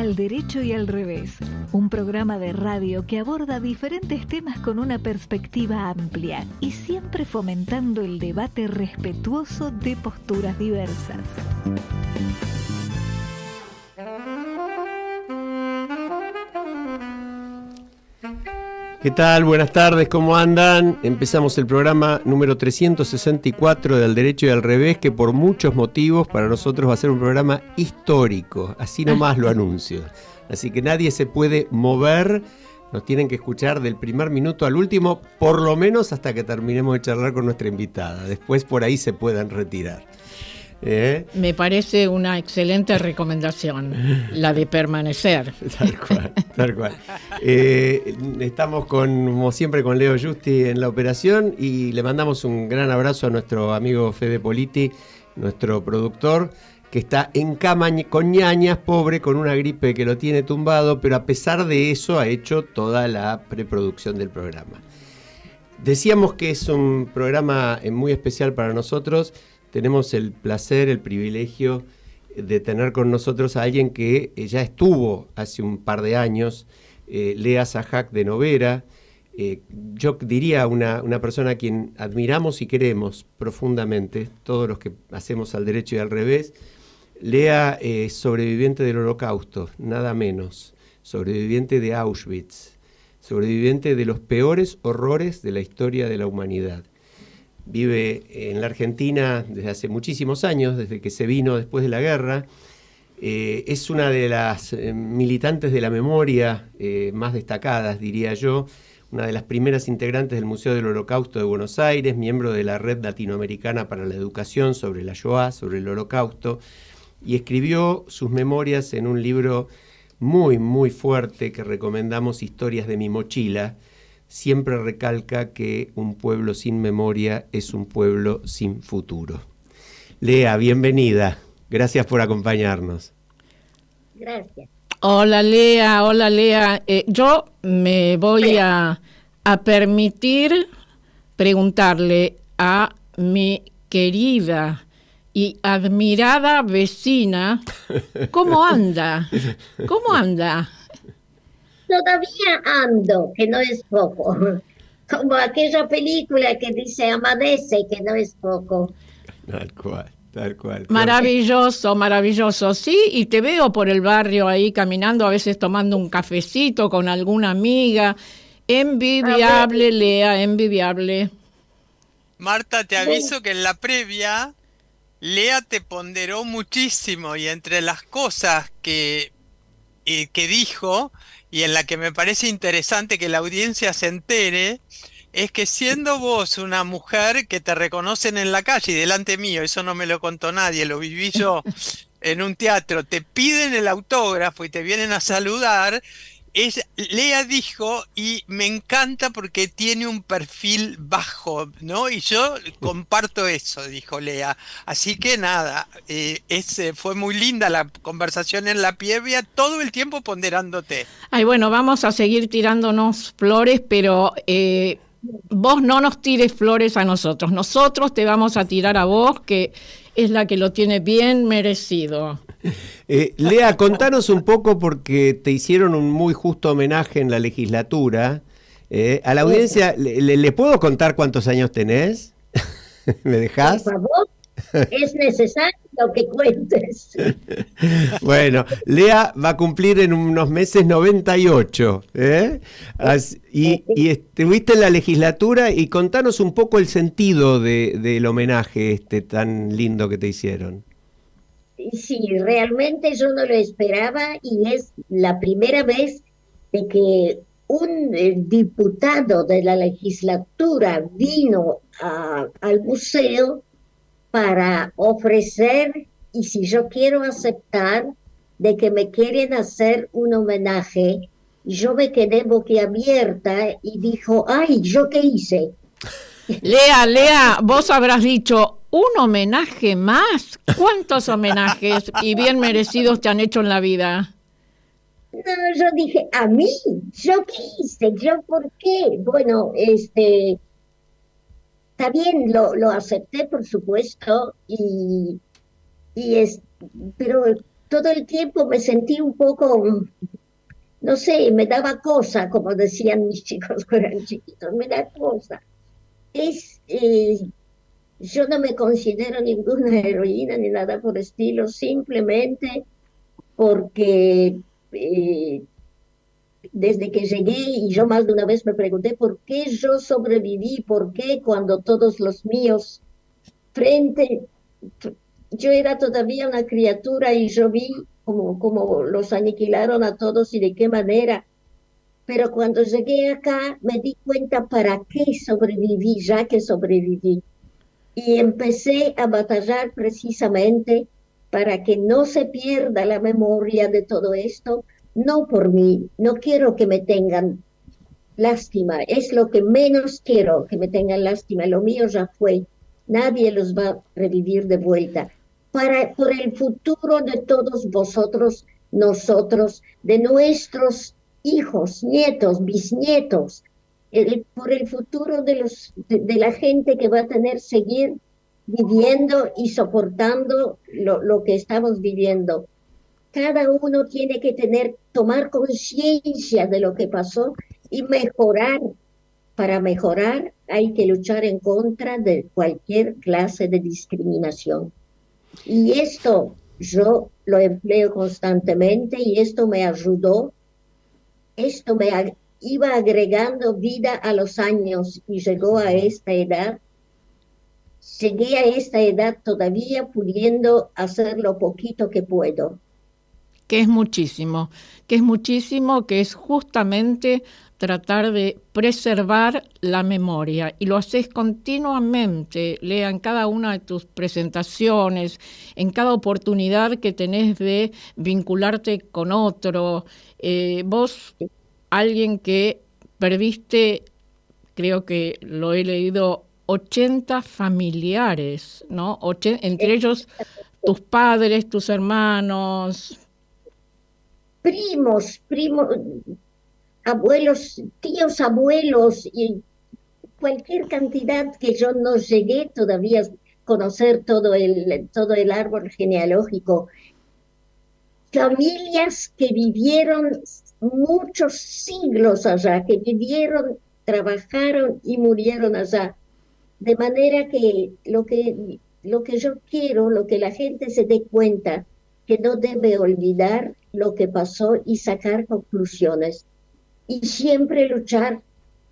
Al Derecho y al Revés, un programa de radio que aborda diferentes temas con una perspectiva amplia y siempre fomentando el debate respetuoso de posturas diversas. ¿Qué tal? Buenas tardes, ¿cómo andan? Empezamos el programa número 364 de Al Derecho y al Revés, que por muchos motivos para nosotros va a ser un programa histórico, así nomás lo anuncio. Así que nadie se puede mover, nos tienen que escuchar del primer minuto al último, por lo menos hasta que terminemos de charlar con nuestra invitada. Después por ahí se puedan retirar. Me parece una excelente recomendación, la de permanecer. Tal cual, tal cual. Estamos como siempre con Leo Justi en la operación y le mandamos un gran abrazo a nuestro amigo Fede Politi, nuestro productor, que está en cama con ñañas, pobre, con una gripe que lo tiene tumbado, pero a pesar de eso ha hecho toda la preproducción del programa. Decíamos que es un programa muy especial para nosotros. Tenemos el placer, el privilegio de tener con nosotros a alguien que ya estuvo hace un par de años, Lea Sajak de Novera. Yo diría una persona a quien admiramos y queremos profundamente, todos los que hacemos Al Derecho y al Revés. Lea es sobreviviente del Holocausto, nada menos, sobreviviente de Auschwitz, sobreviviente de los peores horrores de la historia de la humanidad. Vive en la Argentina desde hace muchísimos años, desde que se vino después de la guerra. Es una de las militantes de la memoria más destacadas, diría yo, una de las primeras integrantes del Museo del Holocausto de Buenos Aires, miembro de la Red Latinoamericana para la Educación sobre la Shoah, sobre el Holocausto, y escribió sus memorias en un libro muy, muy fuerte que recomendamos, Historias de mi mochila. Siempre recalca que un pueblo sin memoria es un pueblo sin futuro. Lea, bienvenida. Gracias por acompañarnos. Gracias. Hola Lea. Yo me voy a permitir preguntarle a mi querida y admirada vecina, ¿cómo anda? ¿Cómo anda? Todavía ando, que no es poco. Como aquella película que dice amanece, que no es poco. Tal cual. Maravilloso, maravilloso. Sí, y te veo por el barrio ahí caminando, a veces tomando un cafecito con alguna amiga. Envidiable, Lea, envidiable. Marta, te aviso que en la previa, Lea te ponderó muchísimo y entre las cosas que dijo, y en la que me parece interesante que la audiencia se entere, es que siendo vos una mujer que te reconocen en la calle y delante mío, eso no me lo contó nadie, lo viví yo en un teatro, te piden el autógrafo y te vienen a saludar, Lea dijo, y me encanta porque tiene un perfil bajo, ¿no? Y yo comparto eso, dijo Lea. Así que nada, fue muy linda la conversación en la previa, todo el tiempo ponderándote. Ay, bueno, vamos a seguir tirándonos flores, pero vos no nos tires flores a nosotros. Nosotros te vamos a tirar a vos, que es la que lo tiene bien merecido. Lea, contanos un poco, porque te hicieron un muy justo homenaje en la legislatura. A la audiencia, ¿le puedo contar cuántos años tenés? ¿Me dejás? Por favor, es necesario que cuentes. Bueno, Lea va a cumplir en unos meses 98. Y estuviste en la legislatura, y contanos un poco el sentido del homenaje tan lindo que te hicieron. Sí, realmente yo no lo esperaba y es la primera vez de que un diputado de la legislatura vino al museo para ofrecer, y si yo quiero aceptar, de que me quieren hacer un homenaje. Y yo me quedé boquiabierta y dijo, ay, ¿yo qué hice? Lea, vos habrás dicho, ¿un homenaje más? ¿Cuántos homenajes y bien merecidos te han hecho en la vida? No, yo dije, ¿a mí? ¿Yo qué hice? ¿Yo por qué? Bueno, está bien, lo acepté, por supuesto, pero todo el tiempo me sentí un poco, no sé, me daba cosa, como decían mis chicos cuando eran chiquitos, me da cosa. Yo no me considero ninguna heroína ni nada por el estilo, simplemente porque desde que llegué, y yo más de una vez me pregunté por qué yo sobreviví, por qué cuando todos los míos yo era todavía una criatura y yo vi como los aniquilaron a todos y de qué manera. Pero cuando llegué acá me di cuenta para qué sobreviví, ya que sobreviví. Y empecé a batallar precisamente para que no se pierda la memoria de todo esto, no por mí, no quiero que me tengan lástima, es lo que menos quiero, que me tengan lástima, lo mío ya fue, nadie los va a revivir de vuelta. Por el futuro de todos vosotros, nosotros, de nuestros hijos, nietos, bisnietos, por el futuro de la gente que va a seguir viviendo y soportando lo que estamos viviendo. Cada uno tiene que tomar conciencia de lo que pasó y mejorar. Para mejorar hay que luchar en contra de cualquier clase de discriminación. Y esto yo lo empleo constantemente y esto me ayudó, iba agregando vida a los años y llegó a esta edad. Llegué a esta edad todavía pudiendo hacer lo poquito que puedo. Que es muchísimo, que es justamente tratar de preservar la memoria. Y lo haces continuamente, Lea, en cada una de tus presentaciones, en cada oportunidad que tenés de vincularte con otro. Vos, alguien que perdiste, creo que lo he leído, 80 familiares, ¿no? Entre ellos tus padres, tus hermanos. Primos, abuelos, tíos, abuelos, y cualquier cantidad que yo no llegué todavía a conocer todo el árbol genealógico. Familias que vivieron muchos siglos allá, que vivieron, trabajaron y murieron allá. De manera que lo que yo quiero, lo que la gente se dé cuenta, que no debe olvidar lo que pasó y sacar conclusiones. Y siempre luchar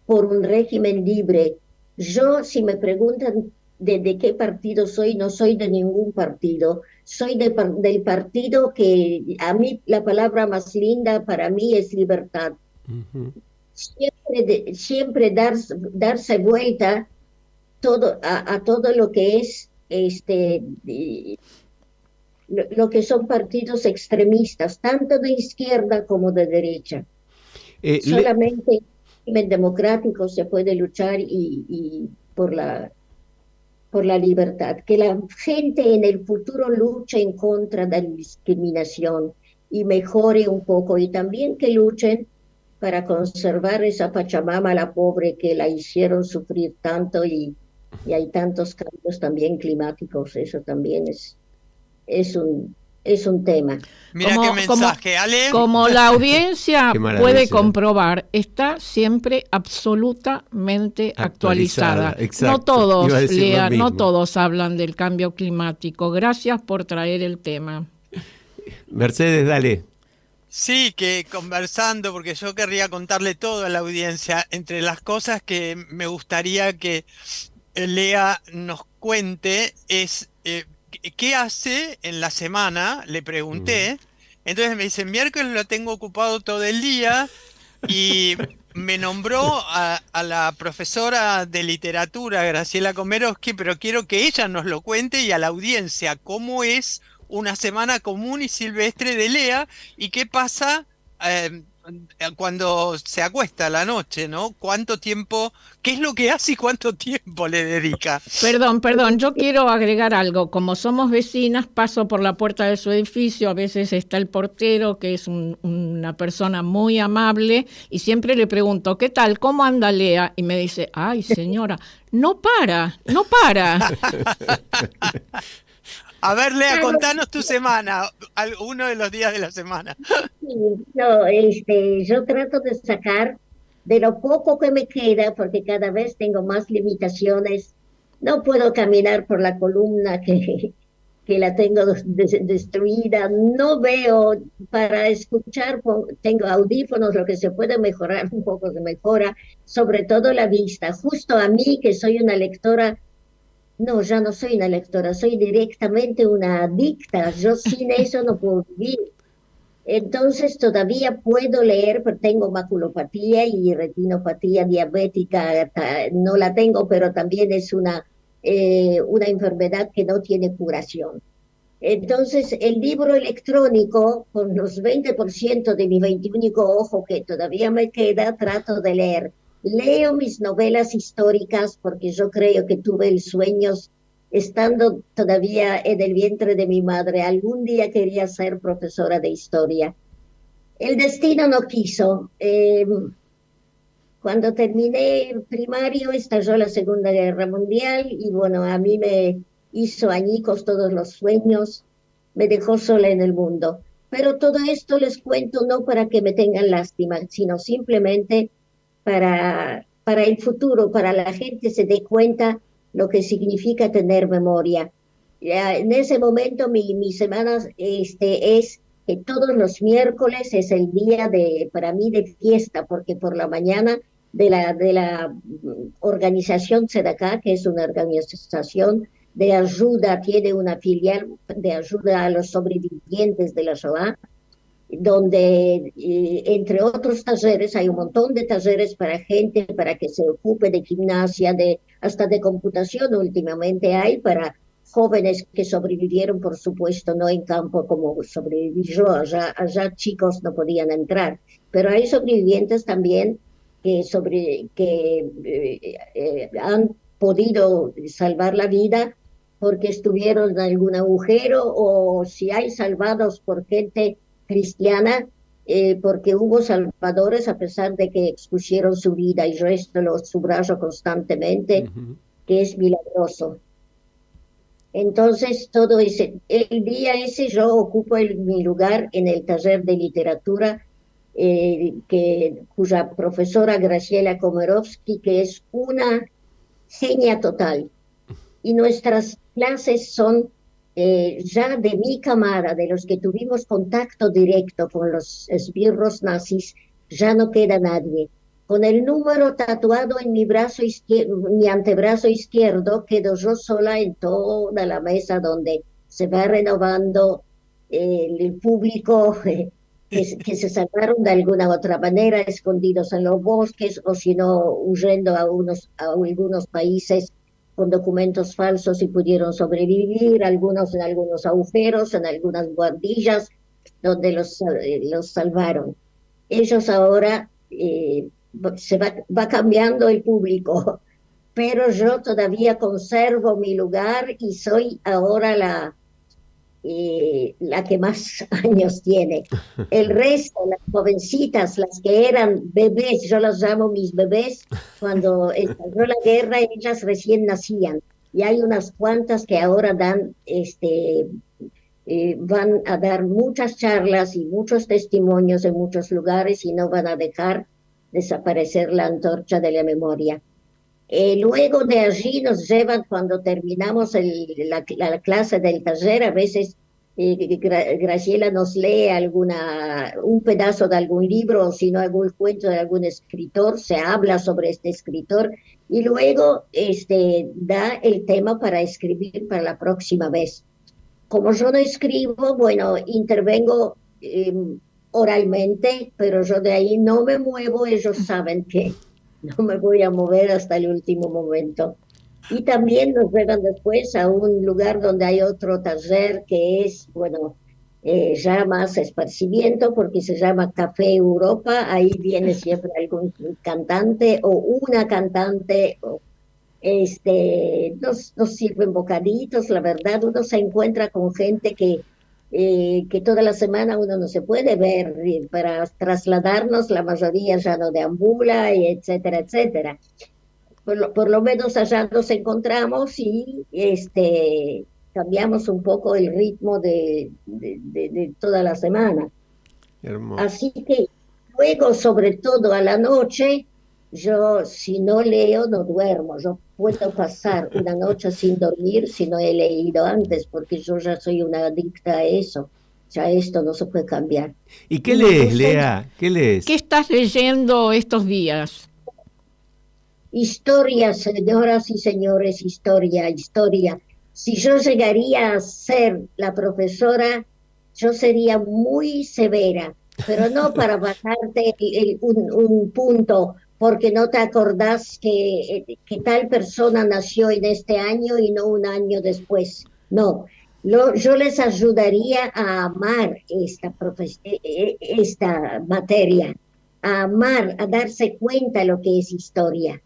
por un régimen libre. Yo, si me preguntan de qué partido soy, no soy de ningún partido. Soy del partido que a mí la palabra más linda para mí es libertad. Uh-huh. Siempre darse vuelta a todo lo que es lo que son partidos extremistas, tanto de izquierda como de derecha. Solamente en democrático se puede luchar y por la libertad. Que la gente en el futuro luche en contra de la discriminación y mejore un poco, y también que luchen para conservar esa Pachamama, la pobre, que la hicieron sufrir tanto, y hay tantos cambios también climáticos. Eso también es un tema. Mira qué mensaje, Ale. Como la audiencia puede comprobar, está siempre absolutamente actualizada. Exacto. No todos, Lea, no todos hablan del cambio climático. Gracias por traer el tema. Mercedes, dale. Sí, que conversando, porque yo querría contarle todo a la audiencia, entre las cosas que me gustaría que Lea nos cuente es ¿qué hace en la semana? Le pregunté. Entonces me dice, miércoles lo tengo ocupado todo el día, y me nombró a la profesora de literatura, Graciela Komerovsky, pero quiero que ella nos lo cuente y a la audiencia cómo es una semana común y silvestre de Lea y qué pasa cuando se acuesta a la noche, ¿no? ¿Cuánto tiempo, qué es lo que hace y cuánto tiempo le dedica? Perdón, yo quiero agregar algo. Como somos vecinas, paso por la puerta de su edificio, a veces está el portero, que es una persona muy amable, y siempre le pregunto, ¿qué tal? ¿Cómo anda Lea? Y me dice, ay señora, no para. A ver, Lea, contanos tu semana, uno de los días de la semana. Sí, no, yo trato de sacar de lo poco que me queda, porque cada vez tengo más limitaciones. No puedo caminar por la columna que la tengo destruida. No veo para escuchar, tengo audífonos, lo que se puede mejorar un poco se mejora, sobre todo la vista. Justo a mí, que soy una lectora. No, ya no soy una lectora, soy directamente una adicta. Yo sin eso no puedo vivir. Entonces todavía puedo leer, pero tengo maculopatía y retinopatía diabética. No la tengo, pero también es una enfermedad que no tiene curación. Entonces, el libro electrónico, con los 20% de mi 21 ojo que todavía me queda, trato de leer. Leo mis novelas históricas porque yo creo que tuve el sueño, estando todavía en el vientre de mi madre, algún día quería ser profesora de historia. El destino no quiso. Cuando terminé el primario estalló la Segunda Guerra Mundial y bueno, a mí me hizo añicos todos los sueños, me dejó sola en el mundo. Pero todo esto les cuento no para que me tengan lástima, sino simplemente para el futuro, para la gente se dé cuenta lo que significa tener memoria. Ya, en ese momento mi semana es que todos los miércoles es el día para mí de fiesta, porque por la mañana de la organización Tzedakah, que es una organización de ayuda, tiene una filial de ayuda a los sobrevivientes de la Shoah, donde entre otros talleres, hay un montón de talleres para gente, para que se ocupe de gimnasia, hasta de computación últimamente hay para jóvenes que sobrevivieron, por supuesto, no en campo como sobreviví yo, allá chicos no podían entrar, pero hay sobrevivientes también que han podido salvar la vida porque estuvieron en algún agujero, o si hay salvados por gente cristiana, porque hubo salvadores a pesar de que expusieron su vida, y yo esto lo subrayo constantemente, que es milagroso. Entonces, el día ese yo ocupo mi lugar en el taller de literatura, cuya profesora Graciela Komerovsky, que es una genia total, y nuestras clases son ya de mi camada, de los que tuvimos contacto directo con los esbirros nazis, ya no queda nadie. Con el número tatuado en mi brazo izquierdo, mi antebrazo izquierdo, quedo yo sola en toda la mesa donde se va renovando el público que se salvaron de alguna otra manera, escondidos en los bosques, o si no, huyendo a algunos países con documentos falsos y pudieron sobrevivir, algunos en algunos agujeros, en algunas guardillas, donde los salvaron. Ellos ahora se va cambiando el público, pero yo todavía conservo mi lugar y soy ahora la que más años tiene. El resto, las jovencitas, las que eran bebés, yo las llamo mis bebés, cuando estalló la guerra, ellas recién nacían. Y hay unas cuantas que ahora van a dar muchas charlas y muchos testimonios en muchos lugares, y no van a dejar desaparecer la antorcha de la memoria. Luego de allí nos llevan, cuando terminamos la clase del taller, a veces Graciela nos lee un pedazo de algún libro, o si no algún cuento de algún escritor, se habla sobre este escritor, y luego da el tema para escribir para la próxima vez. Como yo no escribo, bueno, intervengo oralmente, pero yo de ahí no me muevo, ellos saben que no me voy a mover hasta el último momento. Y también nos llevan después a un lugar donde hay otro taller que es, bueno, ya más esparcimiento, porque se llama Café Europa. Ahí viene siempre algún cantante o una cantante. Nos sirven bocaditos, la verdad. Uno se encuentra con gente que toda la semana uno no se puede ver, para trasladarnos la mayoría ya no deambula, y etcétera, etcétera. Por lo menos allá nos encontramos, y cambiamos un poco el ritmo de toda la semana. Hermoso. Así que luego, sobre todo a la noche, yo si no leo no duermo. Yo puedo pasar una noche sin dormir si no he leído antes, porque yo ya soy una adicta a eso. Ya esto no se puede cambiar. ¿Y qué lees, Lea? ¿Qué lees? ¿Qué estás leyendo estos días? Historia, señoras y señores, historia, historia. Si yo llegaría a ser la profesora, yo sería muy severa, pero no para bajarte un punto, porque no te acordás que tal persona nació en este año y no un año después. No, yo les ayudaría a amar esta materia, a amar, a darse cuenta lo que es historia.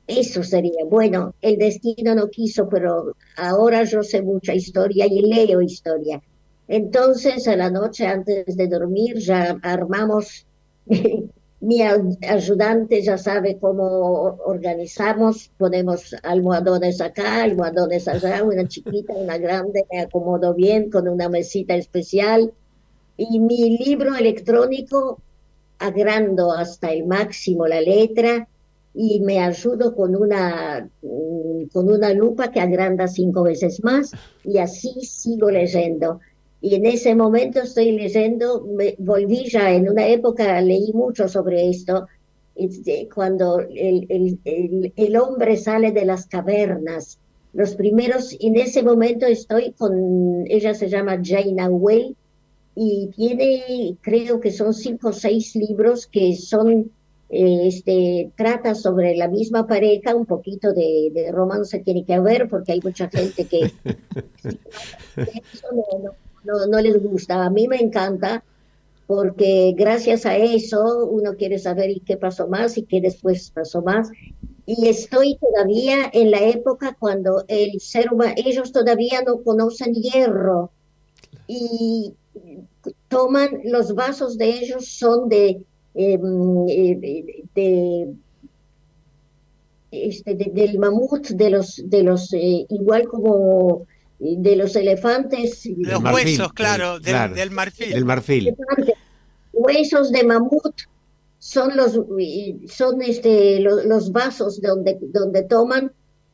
Eso sería, bueno, el destino no quiso, pero ahora yo sé mucha historia y leo historia. Entonces, a la noche antes de dormir ya armamos, mi ayudante ya sabe cómo organizamos, ponemos almohadones acá, almohadones allá, una chiquita, una grande, me acomodo bien con una mesita especial. Y mi libro electrónico agrando hasta el máximo la letra y me ayudo con una lupa que agranda 5 veces más y así sigo leyendo. Y en ese momento estoy leyendo, volví ya en una época, leí mucho sobre esto, cuando el hombre sale de las cavernas. Los primeros, en ese momento estoy con, ella se llama Jane Auel, y tiene, creo que son 5 o 6 libros que son, trata sobre la misma pareja, un poquito de romance tiene que haber, porque hay mucha gente que eso no les gusta. A mí me encanta, porque gracias a eso uno quiere saber y qué pasó más y qué después pasó más. Y estoy todavía en la época cuando el ser humano, ellos todavía no conocen hierro, y toman los vasos de ellos son del mamut, de los igual como de los elefantes, Los marfil, huesos, claro, claro, del marfil. del marfil. huesos de mamut son los vasos donde toman,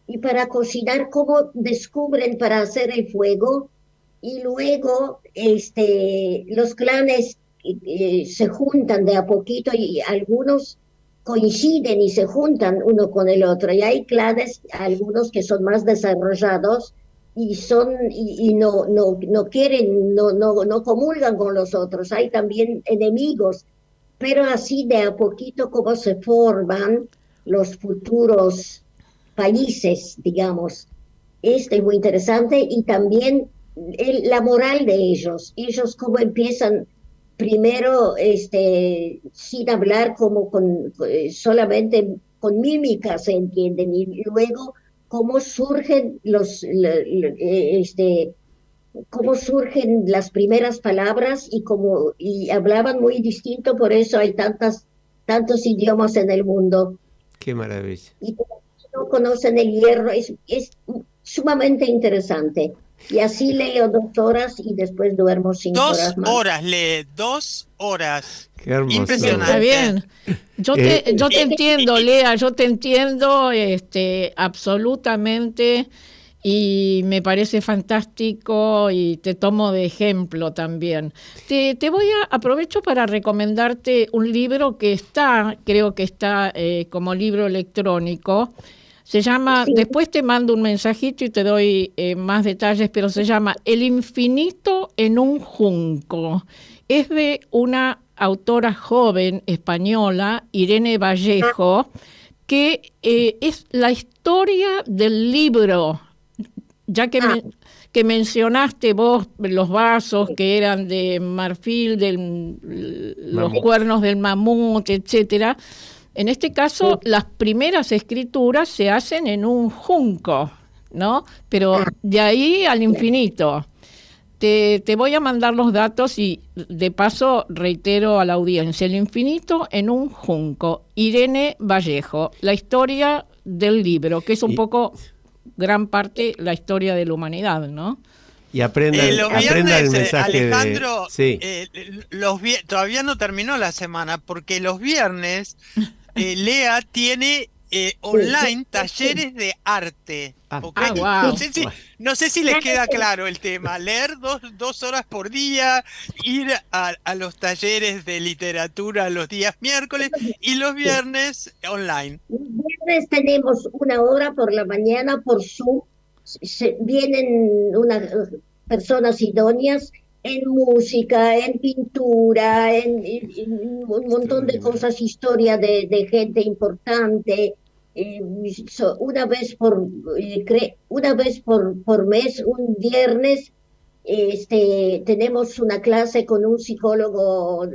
y para cocinar, cómo descubren para hacer el fuego. Y luego los clanes se juntan de a poquito y algunos coinciden y se juntan uno con el otro. Y hay clanes, algunos que son más desarrollados y no quieren, no comulgan con los otros. Hay también enemigos, pero así de a poquito como se forman los futuros países, digamos. Es muy interesante, y también la moral de ellos cómo empiezan primero sin hablar, como solamente con mímica se entienden, y luego cómo surgen cómo surgen las primeras palabras, y hablaban muy distinto, por eso hay tantos idiomas en el mundo. Qué maravilla. Y no conocen el hierro, es sumamente interesante. Y así leo 2 horas y después duermo 5 horas más. 2 horas lee, 2 horas. Qué hermoso. Impresionante. Está bien. Yo te entiendo, Lea, yo te entiendo absolutamente, y me parece fantástico y te tomo de ejemplo también. Aprovecho para recomendarte un libro que creo que está como libro electrónico. Se llama, sí. Después te mando un mensajito y te doy más detalles, pero se llama El infinito en un junco. Es de una autora joven española, Irene Vallejo, que es la historia del libro, ya que mencionaste vos los vasos que eran de marfil, los cuernos del mamut, etcétera. En este caso, las primeras escrituras se hacen en un junco, ¿no? Pero de ahí al infinito. Te voy a mandar los datos y de paso reitero a la audiencia: El infinito en un junco, Irene Vallejo, la historia del libro, que es un poco gran parte la historia de la humanidad, ¿no? Y aprendan Los el viernes, mensaje Alejandro, sí. Todavía no terminó la semana, porque los viernes Lea tiene online talleres de arte. ¿Ok? Wow. No sé si les queda claro el tema. Leer 2 horas por día, ir a los talleres de literatura los días miércoles y los viernes online. Los viernes tenemos 1 hora por la mañana por Zoom. Vienen unas personas idóneas en música, en pintura, en un montón de cosas, historia de gente importante. Una vez por mes, un viernes, tenemos una clase con un psicólogo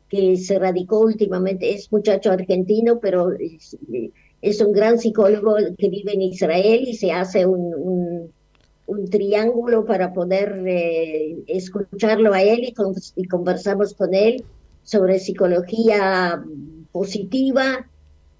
que se radicó últimamente, es muchacho argentino, pero es un gran psicólogo que vive en Israel y se hace un triángulo para poder escucharlo a él y conversamos con él sobre psicología positiva,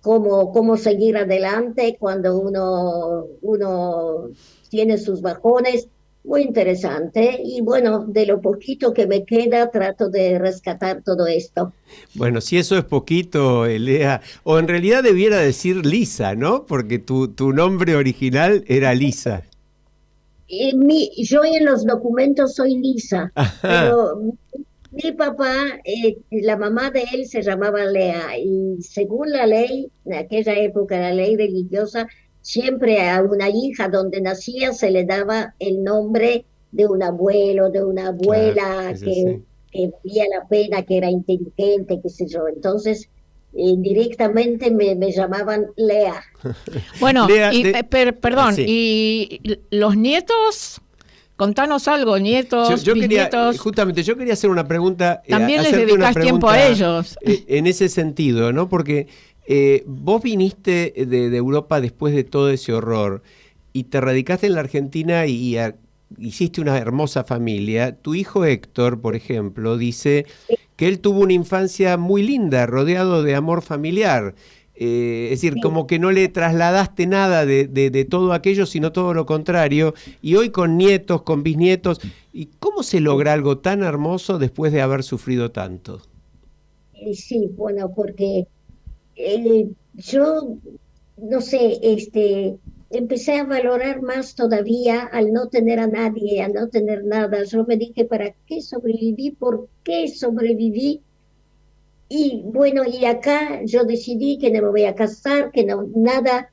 cómo seguir adelante cuando uno tiene sus bajones. Muy interesante. Y bueno, de lo poquito que me queda, trato de rescatar todo esto. Bueno, si eso es poquito, Lea, o en realidad debiera decir Lisa, ¿no? Porque tu nombre original era Lisa. Yo en los documentos soy Lisa, pero mi papá, la mamá de él se llamaba Lea, y según la ley, en aquella época, la ley religiosa, siempre a una hija donde nacía se le daba el nombre de un abuelo, de una abuela, que valía la pena, que era inteligente, qué sé yo. Entonces, directamente me llamaban Lea. Bueno, Lea, perdón, ¿y los nietos? Contanos algo, nietos, bisnietos. Justamente, yo quería hacer una pregunta. También les dedicás tiempo a ellos. En ese sentido, ¿no? Porque vos viniste de Europa después de todo ese horror y te radicaste en la Argentina y hiciste una hermosa familia. Tu hijo Héctor, por ejemplo, dice que él tuvo una infancia muy linda, rodeado de amor familiar. Es decir, como que no le trasladaste nada de todo aquello, sino todo lo contrario. Y hoy con nietos, con bisnietos, ¿y cómo se logra algo tan hermoso después de haber sufrido tanto? Sí, bueno, porque yo, no sé, empecé a valorar más todavía al no tener a nadie, a no tener nada. Yo me dije, ¿para qué sobreviví? ¿Por qué sobreviví? Y bueno, y acá yo decidí que no me voy a casar, que no, nada,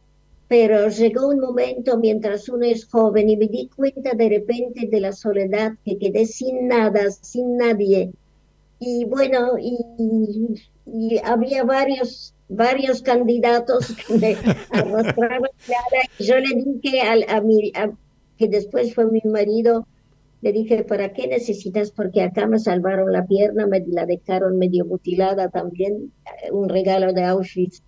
pero llegó un momento mientras uno es joven y me di cuenta de repente de la soledad, que quedé sin nada, sin nadie. Y bueno, y había varios candidatos que me arrastraban nada, y yo le dije que después fue mi marido, le dije, ¿para qué necesitas? Porque acá me salvaron la pierna, me la dejaron medio mutilada también, un regalo de Auschwitz.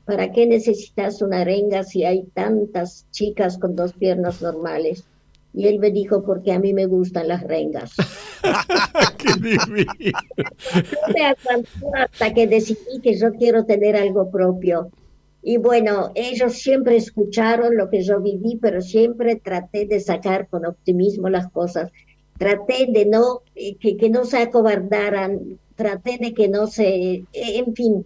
¿Para qué necesitas una arenga si hay tantas chicas con 2 piernas normales? Y él me dijo, porque a mí me gustan las rengas. ¡Qué divino! No me aguantó hasta que decidí que yo quiero tener algo propio. Y bueno, ellos siempre escucharon lo que yo viví, pero siempre traté de sacar con optimismo las cosas. Traté de que no se acobardaran, traté de que no se, en fin.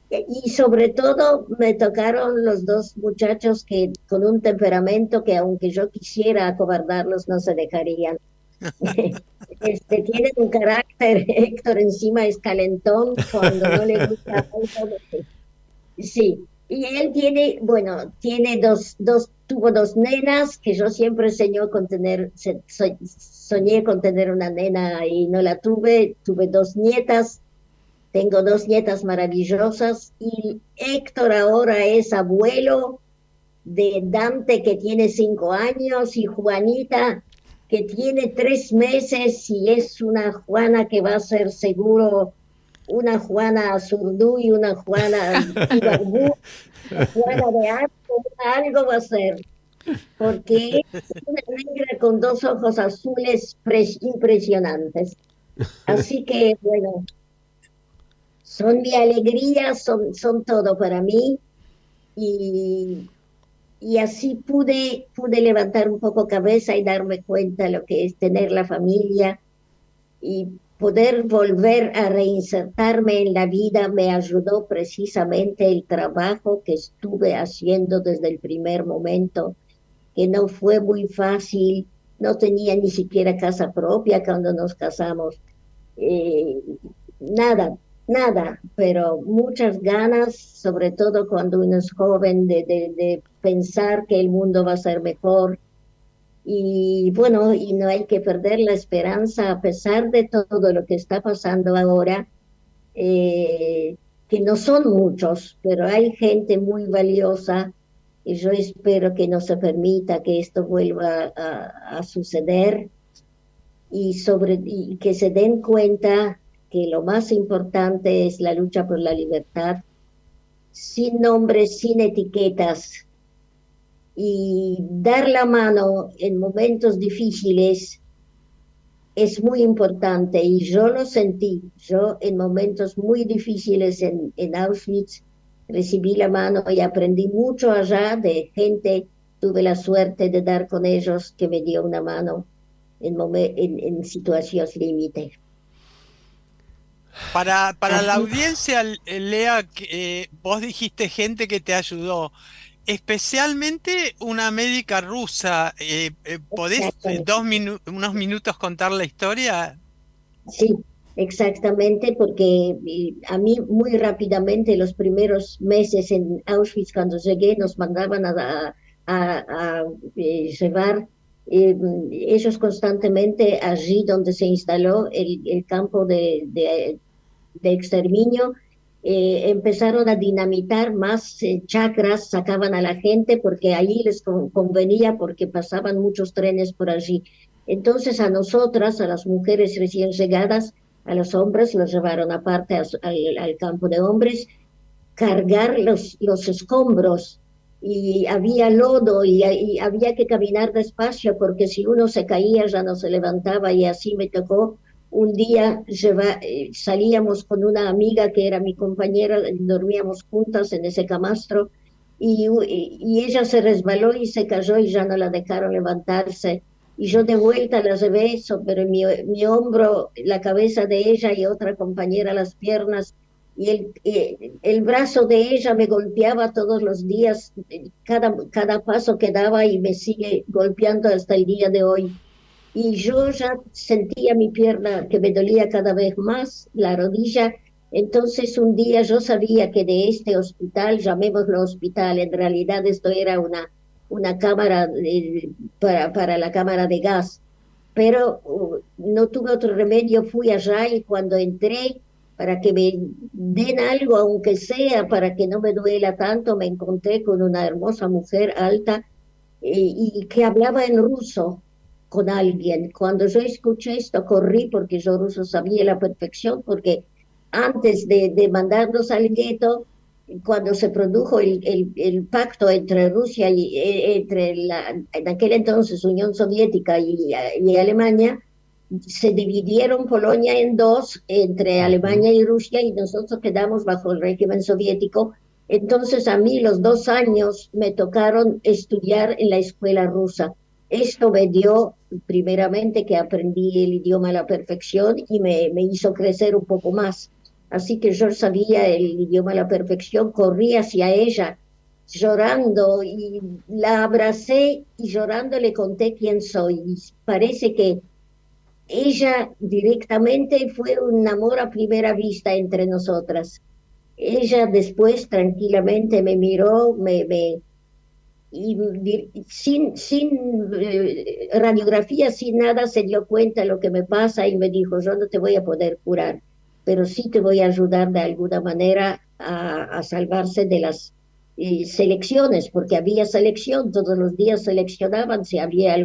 Y sobre todo me tocaron los 2 muchachos que con un temperamento que aunque yo quisiera acobardarlos no se dejarían. Tienen un carácter, Héctor encima es calentón cuando no le gusta algo. Sí, y él tiene, bueno, tuvo 2 nenas que yo siempre soñé con tener una nena y no la tuve 2 nietas. Tengo 2 nietas maravillosas y Héctor ahora es abuelo de Dante, que tiene 5 años, y Juanita, que tiene 3 meses, y es una Juana que va a ser seguro una Juana Zurdú y una Juana Ibarbú, una Juana de algo va a ser, porque es una negra con 2 ojos azules impresionantes. Así que, bueno, son mi alegría, son todo para mí, y y así pude levantar un poco cabeza y darme cuenta lo que es tener la familia y poder volver a reinsertarme en la vida. Me ayudó precisamente el trabajo que estuve haciendo desde el primer momento, que no fue muy fácil. No tenía ni siquiera casa propia cuando nos casamos. Eh, nada, nada, pero muchas ganas, sobre todo cuando uno es joven, de pensar que el mundo va a ser mejor. Y bueno, y no hay que perder la esperanza a pesar de todo lo que está pasando ahora, eh, que no son muchos, pero hay gente muy valiosa y yo espero que no se permita que esto vuelva a suceder y que se den cuenta que lo más importante es la lucha por la libertad, sin nombres, sin etiquetas, y dar la mano en momentos difíciles es muy importante y yo lo sentí. Yo en momentos muy difíciles en Auschwitz recibí la mano y aprendí mucho allá de gente. Tuve la suerte de dar con ellos que me dio una mano en situaciones límite. Para la Así, audiencia, Lea, vos dijiste gente que te ayudó, especialmente una médica rusa. ¿Podés exactamente. unos minutos contar la historia? Sí, exactamente, porque a mí muy rápidamente los primeros meses en Auschwitz, cuando llegué, nos mandaban a llevar ellos constantemente allí donde se instaló el campo de exterminio. Empezaron a dinamitar más chacras, sacaban a la gente porque allí les convenía, porque pasaban muchos trenes por allí. Entonces a nosotras, a las mujeres recién llegadas, a los hombres los llevaron aparte al campo de hombres, cargar los escombros, y había lodo y había que caminar despacio porque si uno se caía ya no se levantaba, y así me tocó. Un día salíamos con una amiga que era mi compañera, dormíamos juntas en ese camastro, y ella se resbaló y se cayó y ya no la dejaron levantarse. Y yo de vuelta la llevé sobre mi hombro, la cabeza de ella, y otra compañera las piernas, y el brazo de ella me golpeaba todos los días, cada paso que daba, y me sigue golpeando hasta el día de hoy. Y yo ya sentía mi pierna que me dolía cada vez más, la rodilla. Entonces un día yo sabía que de este hospital, llamémoslo hospital, en realidad esto era una cámara para la cámara de gas, pero no tuve otro remedio, fui allá, y cuando entré, para que me den algo, aunque sea para que no me duela tanto, me encontré con una hermosa mujer alta, y que hablaba en ruso con alguien. Cuando yo escuché esto, corrí porque yo ruso sabía a la perfección, porque antes de mandarnos al gueto, cuando se produjo el pacto entre Rusia y en aquel entonces Unión Soviética y Alemania, se dividieron Polonia en dos, entre Ujú. Alemania y Rusia, y nosotros quedamos bajo el régimen soviético. Entonces a mí los 2 años me tocaron estudiar en la escuela rusa. Esto me dio, primeramente, que aprendí el idioma a la perfección y me hizo crecer un poco más. Así que yo sabía el idioma a la perfección, corrí hacia ella llorando y la abracé, y llorando le conté quién soy. Y parece que ella directamente fue un amor a primera vista entre nosotras. Ella después tranquilamente me miró, y sin radiografía, sin nada, se dio cuenta de lo que me pasa y me dijo: yo no te voy a poder curar, pero sí te voy a ayudar de alguna manera a salvarse de las selecciones, porque había selección, todos los días seleccionaban si había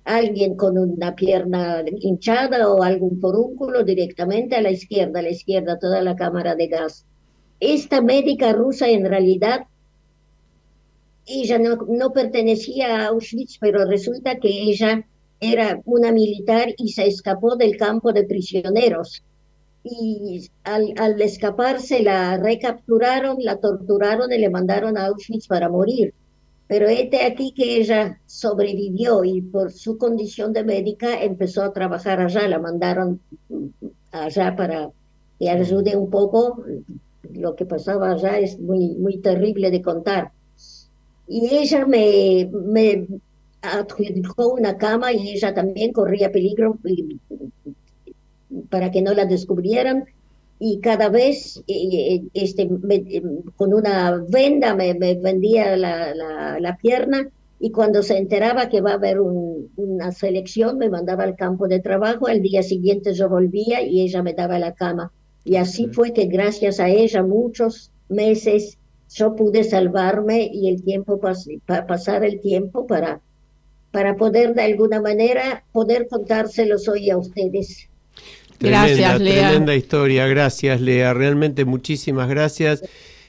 alguien con una pierna hinchada o algún forúnculo, directamente a la izquierda toda la cámara de gas. Esta médica rusa, en realidad, ella no pertenecía a Auschwitz, pero resulta que ella era una militar y se escapó del campo de prisioneros. Y al escaparse la recapturaron, la torturaron y le mandaron a Auschwitz para morir. Pero este aquí que ella sobrevivió y por su condición de médica empezó a trabajar allá, la mandaron allá para que ayude un poco. Lo que pasaba allá es muy terrible de contar. Y ella me adjudicó una cama y ella también corría peligro para que no la descubrieran. Y cada vez con una venda me vendía la pierna y cuando se enteraba que va a haber una selección me mandaba al campo de trabajo, al día siguiente yo volvía y ella me daba la cama. Y así fue que gracias a ella muchos meses yo pude salvarme y el tiempo pasar el tiempo para poder de alguna manera poder contárselos hoy a ustedes. Gracias, Lea. Tremenda historia, gracias, Lea. Realmente muchísimas gracias.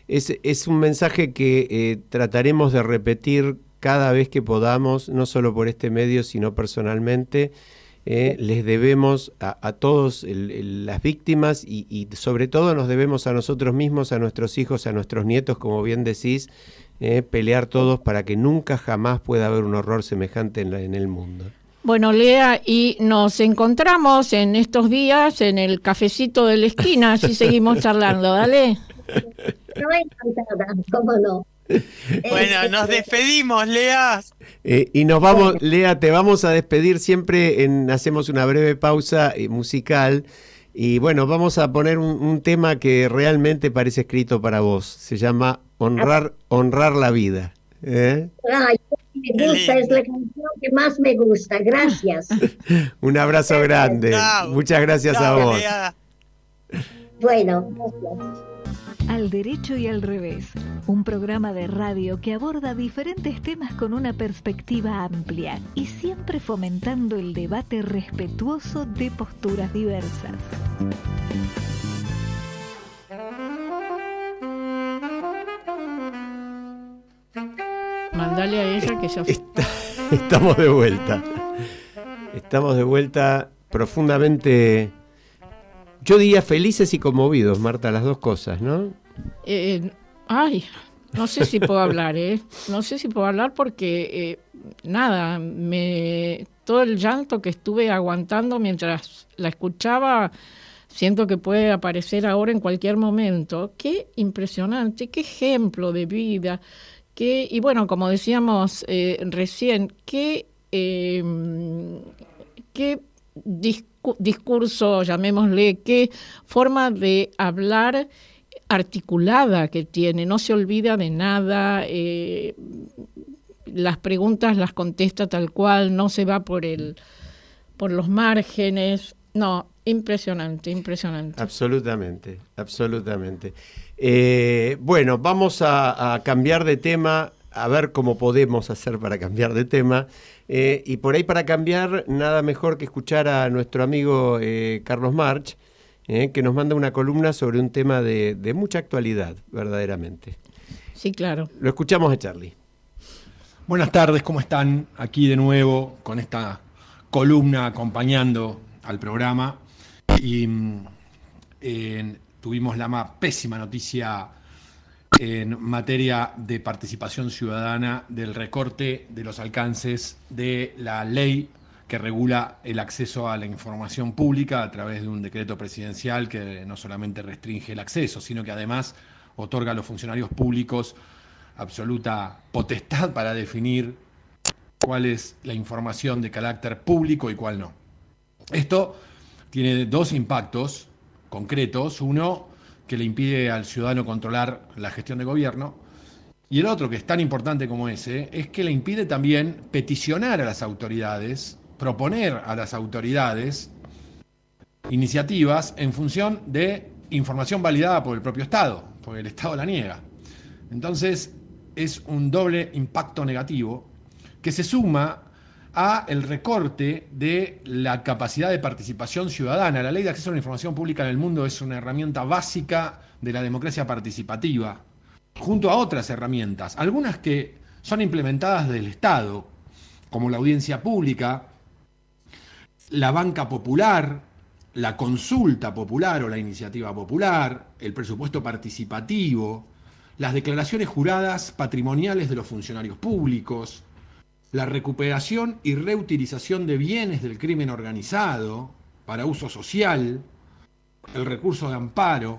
Es un mensaje que trataremos de repetir cada vez que podamos, no solo por este medio, sino personalmente. Les debemos a todos las víctimas y sobre todo nos debemos a nosotros mismos, a nuestros hijos, a nuestros nietos, como bien decís, pelear todos para que nunca jamás pueda haber un horror semejante en el mundo. Bueno, Lea, y nos encontramos en estos días en el cafecito de la esquina, así seguimos charlando, dale. No, encantada, cómo no. Bueno, nos despedimos, Lea. Y nos vamos, Lea, te vamos a despedir siempre, hacemos una breve pausa musical y bueno, vamos a poner un tema que realmente parece escrito para vos, se llama Honrar la vida. Ay, me gusta, es la canción que más me gusta, gracias. Un abrazo grande, Chao. Muchas gracias Chao, a vos. Lea. Bueno, gracias. Al derecho y al revés, un programa de radio que aborda diferentes temas con una perspectiva amplia y siempre fomentando el debate respetuoso de posturas diversas. Mandale a ella que ya... Estamos de vuelta. Estamos de vuelta profundamente, yo diría felices y conmovidos, Marta, las dos cosas, ¿no? Ay, no sé si puedo hablar, No sé si puedo hablar porque, nada, todo el llanto que estuve aguantando mientras la escuchaba, siento que puede aparecer ahora en cualquier momento. Qué impresionante, qué ejemplo de vida, y bueno, como decíamos recién, qué discurso, llamémosle, qué forma de hablar articulada que tiene, no se olvida de nada, las preguntas las contesta tal cual, no se va por los márgenes, no, impresionante. Absolutamente. Bueno, vamos a cambiar de tema, a ver cómo podemos hacer para cambiar de tema. Y por ahí para cambiar, nada mejor que escuchar a nuestro amigo Carlos March, que nos manda una columna sobre un tema de mucha actualidad, verdaderamente. Sí, claro. Lo escuchamos a Charlie. Buenas tardes, ¿cómo están? Aquí de nuevo con esta columna acompañando al programa. Y tuvimos la pésima noticia en materia de participación ciudadana del recorte de los alcances de la ley que regula el acceso a la información pública a través de un decreto presidencial que no solamente restringe el acceso, sino que además otorga a los funcionarios públicos absoluta potestad para definir cuál es la información de carácter público y cuál no. Esto tiene dos impactos concretos. Uno, que le impide al ciudadano controlar la gestión de gobierno, y el otro, que es tan importante como ese, es que le impide también peticionar a las autoridades, proponer a las autoridades iniciativas en función de información validada por el propio Estado, porque el Estado la niega. Entonces, es un doble impacto negativo que se suma a el recorte de la capacidad de participación ciudadana. La ley de acceso a la información pública en el mundo es una herramienta básica de la democracia participativa, junto a otras herramientas, algunas que son implementadas del Estado, como la audiencia pública, la banca popular, la consulta popular o la iniciativa popular, el presupuesto participativo, las declaraciones juradas patrimoniales de los funcionarios públicos, la recuperación y reutilización de bienes del crimen organizado para uso social, el recurso de amparo.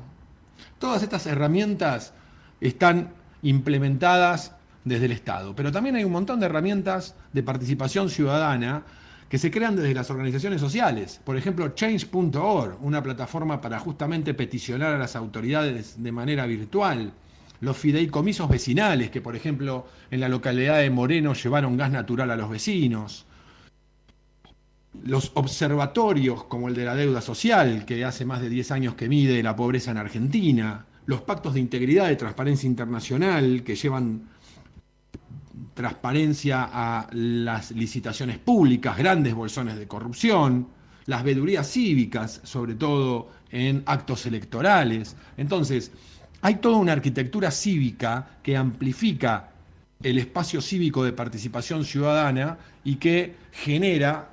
Todas estas herramientas están implementadas desde el Estado, pero también hay un montón de herramientas de participación ciudadana que se crean desde las organizaciones sociales. Por ejemplo, Change.org, una plataforma para justamente peticionar a las autoridades de manera virtual. Los fideicomisos vecinales, que por ejemplo en la localidad de Moreno llevaron gas natural a los vecinos. Los observatorios como el de la deuda social, que hace más de 10 años que mide la pobreza en Argentina. Los pactos de integridad de Transparencia Internacional, que llevan transparencia a las licitaciones públicas, grandes bolsones de corrupción. Las vedurías cívicas, sobre todo en actos electorales. Entonces, hay toda una arquitectura cívica que amplifica el espacio cívico de participación ciudadana y que genera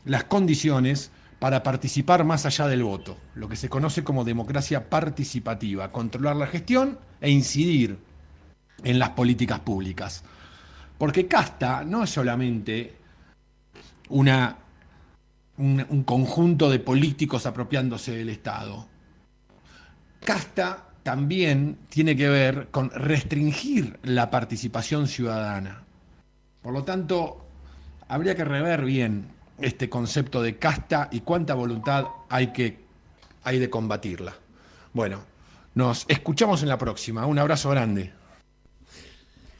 las condiciones para participar más allá del voto, lo que se conoce como democracia participativa, controlar la gestión e incidir en las políticas públicas. Porque casta no es solamente un conjunto de políticos apropiándose del Estado. Casta también tiene que ver con restringir la participación ciudadana. Por lo tanto, habría que rever bien este concepto de casta y cuánta voluntad hay de combatirla. Bueno, nos escuchamos en la próxima. Un abrazo grande.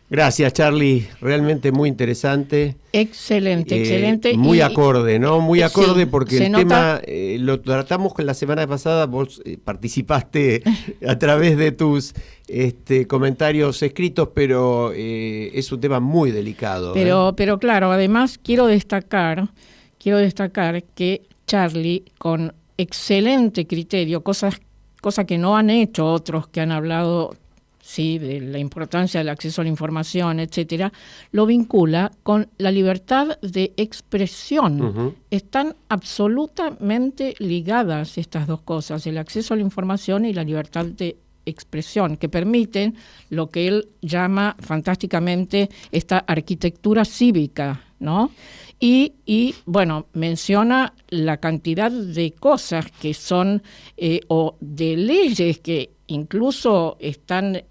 Gracias, Charlie. Realmente muy interesante. Excelente, excelente. Muy acorde, ¿no? Muy acorde, sí, porque el nota... tema lo tratamos con la semana pasada. Vos participaste a través de tus comentarios escritos, pero es un tema muy delicado. Pero claro, además quiero destacar que Charlie, con excelente criterio, cosa que no han hecho otros que han hablado, sí, de la importancia del acceso a la información, etcétera, lo vincula con la libertad de expresión. Uh-huh. Están absolutamente ligadas estas dos cosas, el acceso a la información y la libertad de expresión, que permiten lo que él llama fantásticamente esta arquitectura cívica, ¿no? Y bueno, menciona la cantidad de cosas que son, o de leyes que incluso están,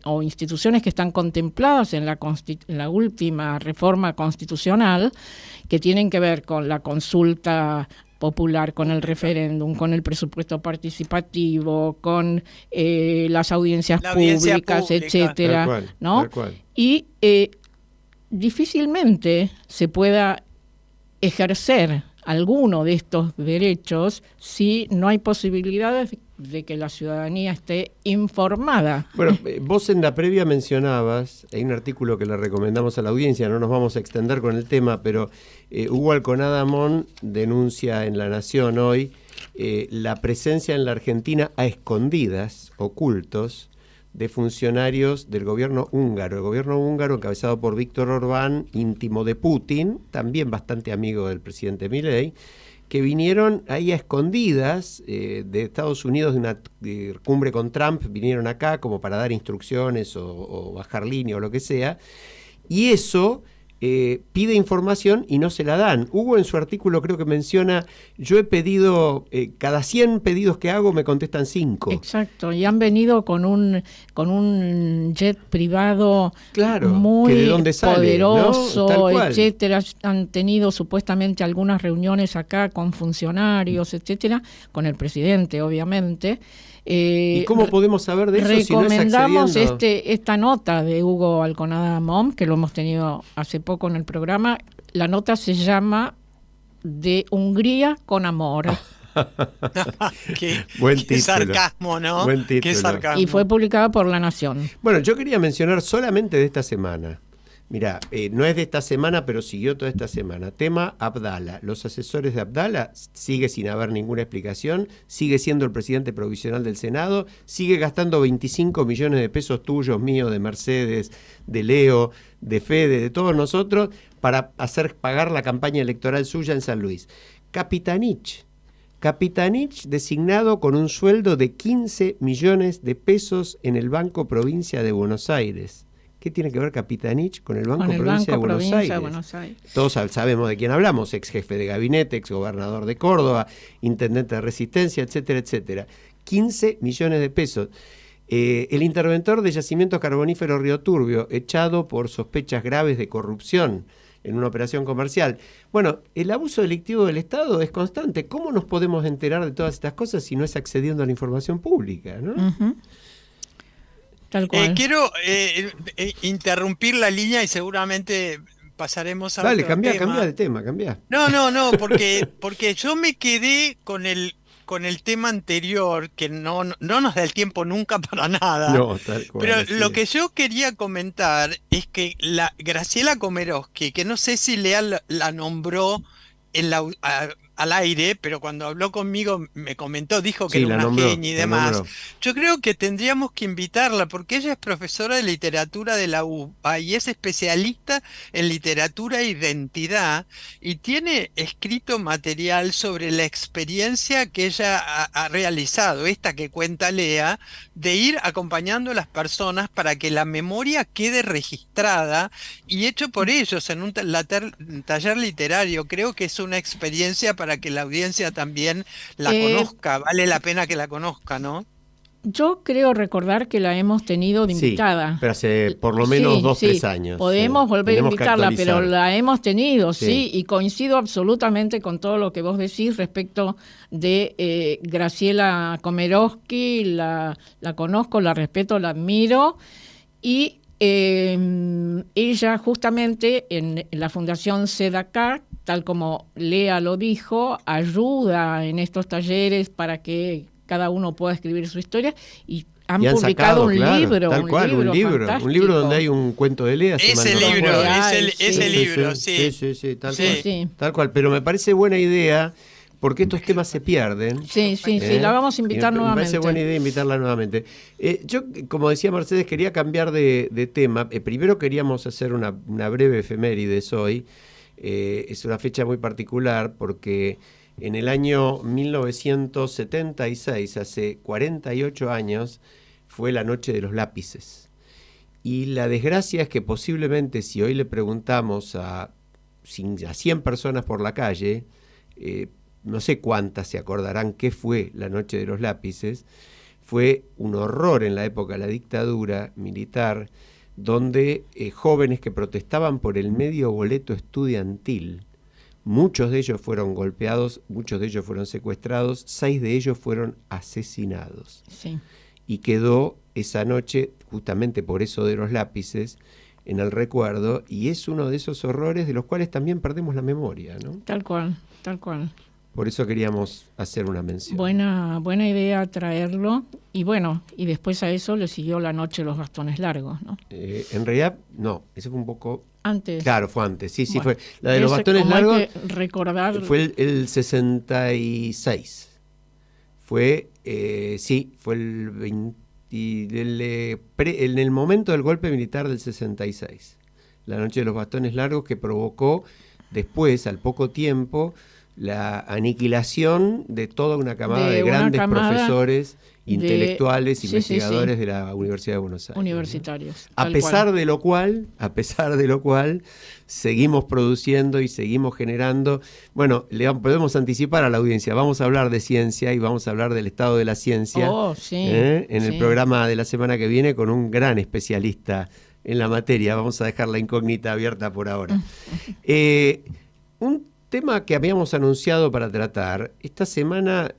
o instituciones que están contempladas en la última reforma constitucional, que tienen que ver con la consulta popular, con el referéndum, con el presupuesto participativo, con las audiencias públicas, etcétera, tal cual, ¿no? Tal cual. Y difícilmente se pueda ejercer alguno de estos derechos si no hay posibilidades de que la ciudadanía esté informada. Bueno, vos en la previa mencionabas, hay un artículo que le recomendamos a la audiencia, no nos vamos a extender con el tema, pero Hugo Alconada Amón denuncia en La Nación hoy la presencia en la Argentina a escondidas, ocultos, de funcionarios del gobierno húngaro. El gobierno húngaro encabezado por Víctor Orbán, íntimo de Putin, también bastante amigo del presidente Milei, que vinieron ahí a escondidas de Estados Unidos de una cumbre con Trump, vinieron acá como para dar instrucciones o bajar línea o lo que sea, y eso pide información y no se la dan. Hugo en su artículo creo que menciona, yo he pedido, cada 100 pedidos que hago me contestan 5. Exacto, y han venido con un jet privado, claro, muy ¿de dónde sale, poderoso, ¿no? etcétera. Han tenido supuestamente algunas reuniones acá con funcionarios, etcétera, con el presidente, obviamente. ¿Y cómo podemos saber de eso recomendamos si no es esta nota de Hugo Alconada Amón, que lo hemos tenido hace poco en el programa. La nota se llama De Hungría con amor. Qué sarcasmo, ¿no? Buen título. Qué sarcasmo. Y fue publicada por La Nación. Bueno, yo quería mencionar solamente de esta semana. Mirá, no es de esta semana, pero siguió toda esta semana. Tema Abdala. Los asesores de Abdala, sigue sin haber ninguna explicación, sigue siendo el presidente provisional del Senado, sigue gastando 25 millones de pesos tuyos, míos, de Mercedes, de Leo, de Fede, de todos nosotros, para hacer pagar la campaña electoral suya en San Luis. Capitanich, Capitanich designado con un sueldo de 15 millones de pesos en el Banco Provincia de Buenos Aires. ¿Qué tiene que ver Capitanich con el Banco Provincia de Buenos Aires? Todos sabemos de quién hablamos, ex jefe de gabinete, ex gobernador de Córdoba, intendente de Resistencia, etcétera, etcétera. 15 millones de pesos. El interventor de Yacimientos Carboníferos Río Turbio, echado por sospechas graves de corrupción en una operación comercial. Bueno, el abuso delictivo del Estado es constante. ¿Cómo nos podemos enterar de todas estas cosas si no es accediendo a la información pública, ¿no? Uh-huh. Tal cual. Quiero interrumpir la línea y seguramente pasaremos a Dale, otro tema. cambia de tema, cambia. No, porque yo me quedé con el tema anterior, que no nos da el tiempo nunca para nada. No, tal cual. Pero lo que yo quería comentar es que la Graciela Komerovsky, que no sé si Lea la nombró al aire, pero cuando habló conmigo me comentó, dijo que era una genia y demás. Yo creo que tendríamos que invitarla porque ella es profesora de literatura de la UBA y es especialista en literatura e identidad y tiene escrito material sobre la experiencia que ella ha realizado, esta que cuenta Lea, de ir acompañando a las personas para que la memoria quede registrada y hecho por ellos en un taller literario. Creo que es una experiencia para que la audiencia también la conozca, vale la pena que la conozca, ¿no? Yo creo recordar que la hemos tenido de invitada. Sí, pero hace por lo menos 2-3 años. Podemos volver a invitarla, pero la hemos tenido, sí, y coincido absolutamente con todo lo que vos decís respecto de Graciela Komerovsky, la conozco, la respeto, la admiro, y ella justamente en la Fundación Sedacá, tal como Lea lo dijo, ayuda en estos talleres para que cada uno pueda escribir su historia y han publicado un libro donde hay un cuento de Lea. Ese libro, sí, tal cual, pero me parece buena idea porque estos temas se pierden. Sí, la vamos a invitar nuevamente. Me parece buena idea invitarla nuevamente. Yo, como decía Mercedes, quería cambiar de tema. Primero queríamos hacer una breve efemérides hoy. Es una fecha muy particular porque en el año 1976, hace 48 años, fue la Noche de los Lápices. Y la desgracia es que posiblemente si hoy le preguntamos a 100 personas por la calle, no sé cuántas se acordarán qué fue la Noche de los Lápices. Fue un horror en la época de la dictadura militar, donde jóvenes que protestaban por el medio boleto estudiantil, muchos de ellos fueron golpeados, muchos de ellos fueron secuestrados, 6 de ellos fueron asesinados. Sí. Y quedó esa noche, justamente por eso de los lápices, en el recuerdo, y es uno de esos horrores de los cuales también perdemos la memoria, ¿no? Tal cual. Por eso queríamos hacer una mención. Buena idea traerlo. Y bueno, y después a eso le siguió la Noche de los Bastones Largos, ¿no? En realidad, no, eso fue un poco... Antes. Claro, fue antes, sí, bueno, fue. La de los bastones largos hay que recordar... fue el 66. Fue el 20, en el momento del golpe militar del 66. La Noche de los Bastones Largos, que provocó después, al poco tiempo, la aniquilación de toda una camada de grandes profesores, intelectuales, investigadores de la Universidad de Buenos Aires. Universitarios. A pesar de lo cual, seguimos produciendo y seguimos generando. Bueno, podemos anticipar a la audiencia, vamos a hablar de ciencia y vamos a hablar del estado de la ciencia en el programa de la semana que viene con un gran especialista en la materia. Vamos a dejar la incógnita abierta por ahora. Un tema que habíamos anunciado para tratar, esta semana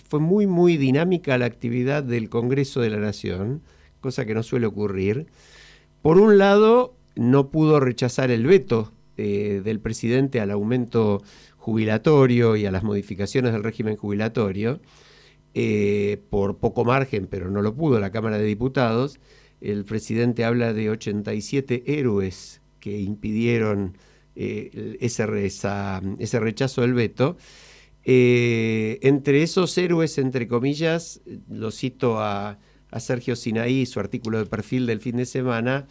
fue muy, muy dinámica la actividad del Congreso de la Nación, cosa que no suele ocurrir. Por un lado, no pudo rechazar el veto del presidente al aumento jubilatorio y a las modificaciones del régimen jubilatorio, por poco margen, pero no lo pudo la Cámara de Diputados. El presidente habla de 87 héroes que impidieron ese rechazo del veto. Entre esos héroes, entre comillas, lo cito a Sergio Sinaí, su artículo de perfil del fin de semana,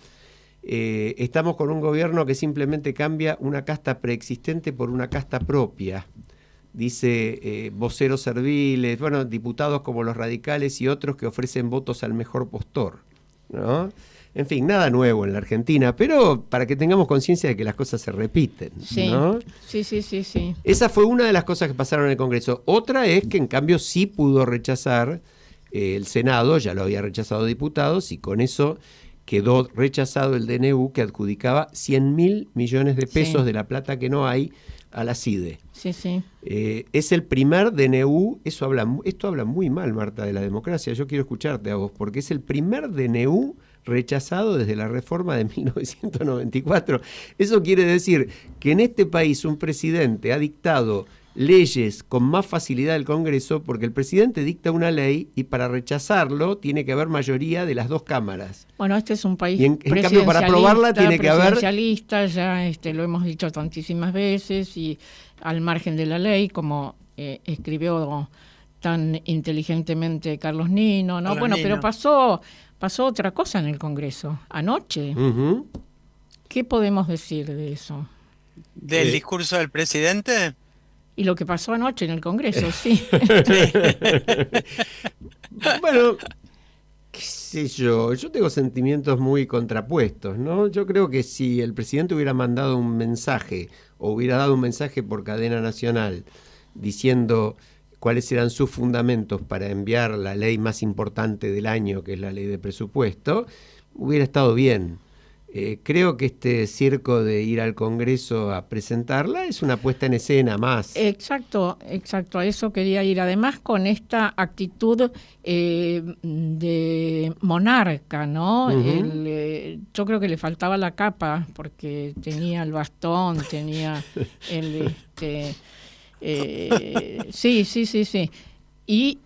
estamos con un gobierno que simplemente cambia una casta preexistente por una casta propia, dice voceros serviles, bueno, diputados como los radicales y otros que ofrecen votos al mejor postor, ¿no? En fin, nada nuevo en la Argentina, pero para que tengamos conciencia de que las cosas se repiten, Sí, ¿no? sí. Esa fue una de las cosas que pasaron en el Congreso. Otra es que en cambio sí pudo rechazar el Senado, ya lo había rechazado diputados, y con eso quedó rechazado el DNU que adjudicaba 100.000 millones de pesos Sí. de la plata que no hay a la CIDE. Sí. Es el primer DNU, esto habla muy mal, Marta, de la democracia. Yo quiero escucharte a vos, porque es el primer DNU rechazado desde la reforma de 1994. Eso quiere decir que en este país un presidente ha dictado leyes con más facilidad del Congreso, porque el presidente dicta una ley y para rechazarlo tiene que haber mayoría de las dos cámaras. Bueno, este es un país Y en cambio, para aprobarla tiene que haber... presidencialista, ya lo hemos dicho tantísimas veces, y al margen de la ley, como escribió tan inteligentemente Carlos Nino, ¿no? Bueno, pero pasó otra cosa en el Congreso anoche. Ujú. ¿Qué podemos decir de eso? ¿Del discurso del presidente? Y lo que pasó anoche en el Congreso, sí. Bueno, qué sé yo tengo sentimientos muy contrapuestos, ¿no? Yo creo que si el presidente hubiera mandado un mensaje o hubiera dado un mensaje por cadena nacional diciendo cuáles eran sus fundamentos para enviar la ley más importante del año, que es la ley de presupuesto, hubiera estado bien. Creo que este circo de ir al Congreso a presentarla es una puesta en escena más. Exacto, a eso quería ir. Además, con esta actitud de monarca, ¿no? Uh-huh. Yo creo que le faltaba la capa, porque tenía el bastón, tenía el... sí. Y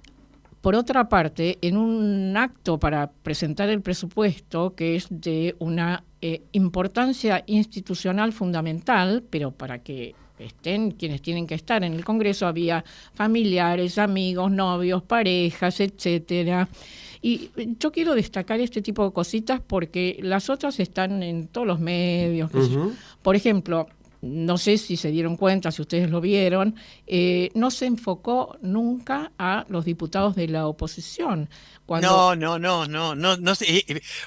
por otra parte, en un acto para presentar el presupuesto, que es de una importancia institucional fundamental, pero para que estén quienes tienen que estar en el Congreso, había familiares, amigos, novios, parejas, etcétera. Y yo quiero destacar este tipo de cositas porque las otras están en todos los medios. Uh-huh. Por ejemplo, no sé si se dieron cuenta, si ustedes lo vieron, no se enfocó nunca a los diputados de la oposición. No.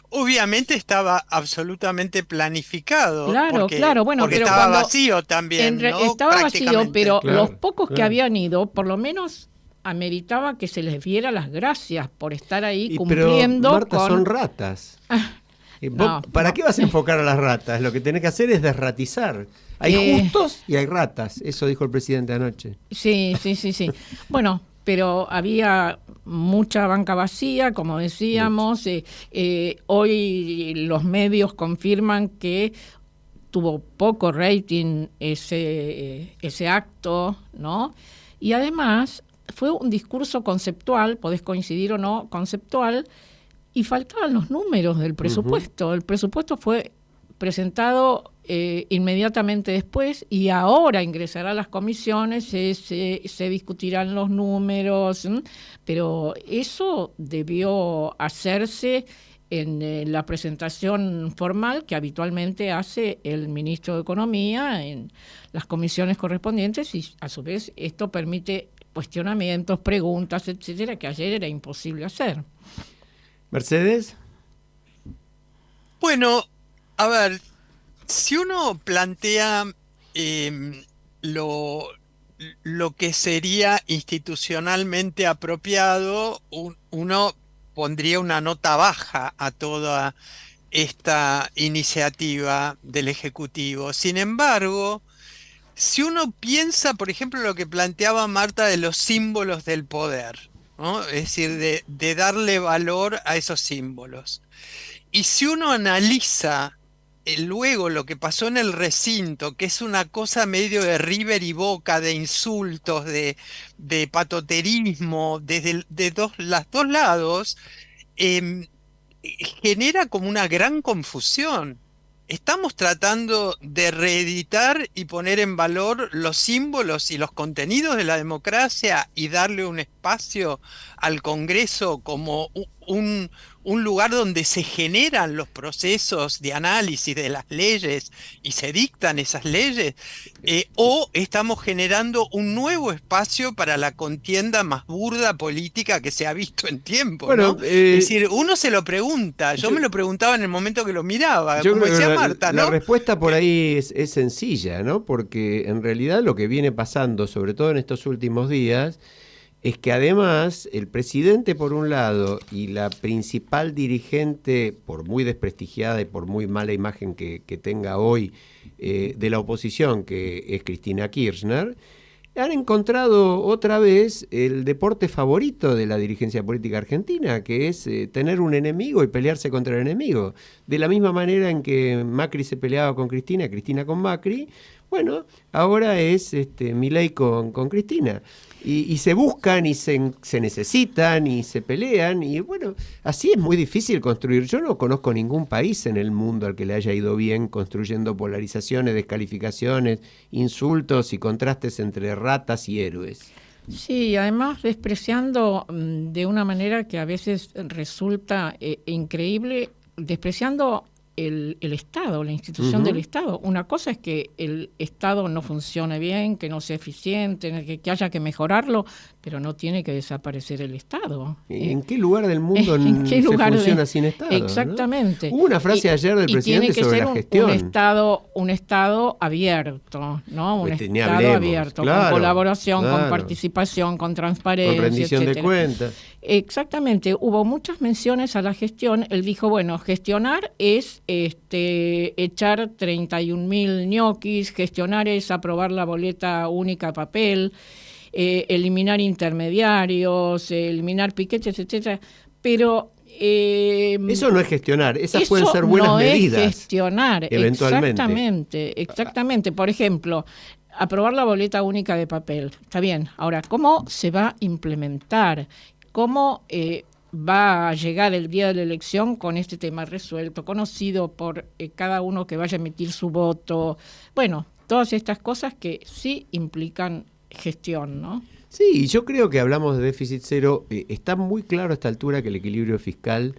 Obviamente estaba absolutamente planificado. Claro, bueno, porque pero estaba cuando vacío también, ¿no? Estaba vacío, pero Claro, los pocos que claro. habían ido, por lo menos ameritaba que se les viera las gracias por estar ahí Pero, cumpliendo Marta, con... son ratas. No, ¿Para no. qué vas a enfocar a las ratas? Lo que tenés que hacer es desratizar. Hay justos y hay ratas. Eso dijo el presidente anoche. Sí. Bueno, pero había mucha banca vacía, como decíamos. Hoy los medios confirman que tuvo poco rating ese acto, ¿no? Y además fue un discurso conceptual, podés coincidir o no, conceptual, y faltaban los números del presupuesto. Uh-huh. El presupuesto fue presentado inmediatamente después y ahora ingresará a las comisiones, se discutirán los números, pero eso debió hacerse en la presentación formal que habitualmente hace el ministro de Economía en las comisiones correspondientes, y a su vez esto permite cuestionamientos, preguntas, etcétera, que ayer era imposible hacer. ¿Mercedes? Bueno, a ver, si uno plantea lo que sería institucionalmente apropiado, uno pondría una nota baja a toda esta iniciativa del Ejecutivo. Sin embargo, si uno piensa, por ejemplo, lo que planteaba Marta de los símbolos del poder, ¿no? Es decir, de darle valor a esos símbolos. Y si uno analiza luego lo que pasó en el recinto, que es una cosa medio de River y Boca, de insultos, de patoterismo, desde los dos lados, genera como una gran confusión. Estamos tratando de reeditar y poner en valor los símbolos y los contenidos de la democracia y darle un espacio espacio al Congreso como un lugar donde se generan los procesos de análisis de las leyes y se dictan esas leyes, o estamos generando un nuevo espacio para la contienda más burda política que se ha visto en tiempo, Bueno, ¿no? Es decir, uno se lo pregunta, yo me lo preguntaba en el momento que lo miraba, como decía Marta, ¿no? La respuesta por ahí es sencilla, ¿no? Porque en realidad lo que viene pasando, sobre todo en estos últimos días, es que además el presidente por un lado y la principal dirigente, por muy desprestigiada y por muy mala imagen que tenga hoy de la oposición, que es Cristina Kirchner, han encontrado otra vez el deporte favorito de la dirigencia política argentina, que es tener un enemigo y pelearse contra el enemigo. De la misma manera en que Macri se peleaba con Cristina, Cristina con Macri, bueno, ahora es Milei con Cristina. Y se buscan y se necesitan y se pelean y bueno, así es muy difícil construir. Yo no conozco ningún país en el mundo al que le haya ido bien construyendo polarizaciones, descalificaciones, insultos y contrastes entre ratas y héroes. Sí, además despreciando de una manera que a veces resulta increíble, despreciando el Estado, la institución del Estado. Una cosa es que el Estado no funcione bien, que no sea eficiente, que haya que mejorarlo, pero no tiene que desaparecer el Estado. ¿En qué lugar del mundo se funciona sin Estado? Exactamente. ¿No? Hubo una frase ayer del presidente sobre la gestión. Un Estado abierto, ¿no? Un Estado abierto, claro, con colaboración, con participación, con transparencia, con rendición etcétera. de cuentas. Exactamente, hubo muchas menciones a la gestión. Él dijo, bueno, gestionar es echar 31.000 ñoquis, gestionar es aprobar la boleta única a papel, eliminar intermediarios, eliminar piquetes, etcétera. Pero eso no es gestionar, esas pueden ser buenas medidas. No es gestionar, eventualmente. Exactamente. Por ejemplo, aprobar la boleta única de papel. Está bien. Ahora, ¿cómo se va a implementar? ¿Cómo va a llegar el día de la elección con este tema resuelto, conocido por cada uno que vaya a emitir su voto? Bueno, todas estas cosas que sí implican gestión, ¿no? Sí, yo creo que hablamos de déficit cero. Está muy claro a esta altura que el equilibrio fiscal,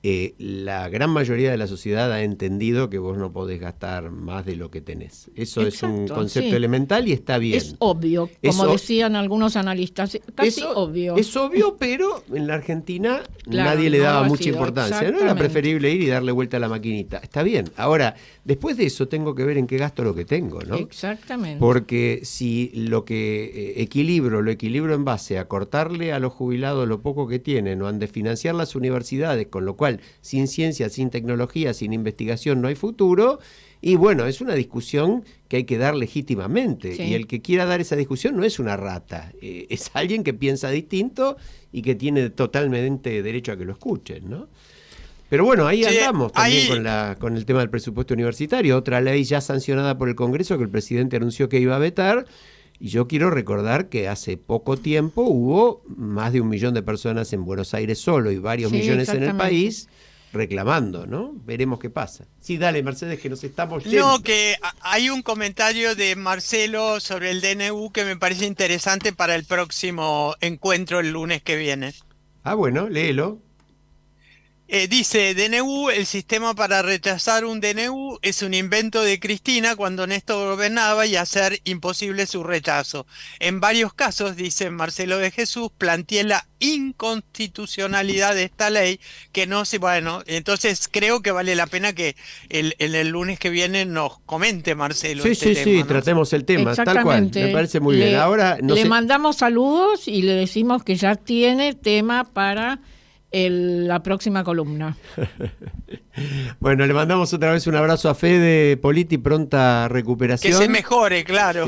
la gran mayoría de la sociedad ha entendido que vos no podés gastar más de lo que tenés. Eso es un concepto elemental y está bien. Es obvio, como decían algunos analistas, casi obvio. Es obvio, pero en la Argentina nadie le daba mucha importancia. No era preferible ir y darle vuelta a la maquinita. Está bien. Ahora, después de eso tengo que ver en qué gasto lo que tengo, ¿no? Exactamente. Porque si lo que lo equilibro en base a cortarle a los jubilados lo poco que tienen o a desfinanciar las universidades, con lo cual sin ciencia, sin tecnología, sin investigación no hay futuro. Y bueno, es una discusión que hay que dar legítimamente. Sí. Y el que quiera dar esa discusión no es una rata, es alguien que piensa distinto y que tiene totalmente derecho a que lo escuchen, ¿no? Pero bueno, ahí andamos también con el tema del presupuesto universitario, otra ley ya sancionada por el Congreso que el presidente anunció que iba a vetar. Y yo quiero recordar que hace poco tiempo hubo más de 1 millón de personas en Buenos Aires solo y varios millones en el país reclamando, ¿no? Veremos qué pasa. Sí, dale, Mercedes, que nos estamos yendo. No, que hay un comentario de Marcelo sobre el DNU que me parece interesante para el próximo encuentro el lunes que viene. Ah, bueno, léelo. Dice, DNU, el sistema para rechazar un DNU es un invento de Cristina cuando Néstor gobernaba y hacer imposible su rechazo. En varios casos, dice Marcelo de Jesús, planteé la inconstitucionalidad de esta ley que no se... Bueno, entonces creo que vale la pena que el lunes que viene nos comente Marcelo tema, sí, ¿no? Tratemos el tema, tal cual, me parece muy bien. Ahora le mandamos saludos y le decimos que ya tiene tema para... la próxima columna. Bueno, le mandamos otra vez un abrazo a Fede Politi, pronta recuperación. Que se mejore, claro.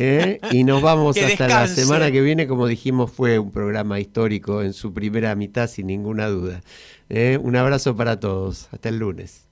Y nos vamos hasta descanse. La semana que viene. Como dijimos, fue un programa histórico en su primera mitad, sin ninguna duda. Un abrazo para todos. Hasta el lunes.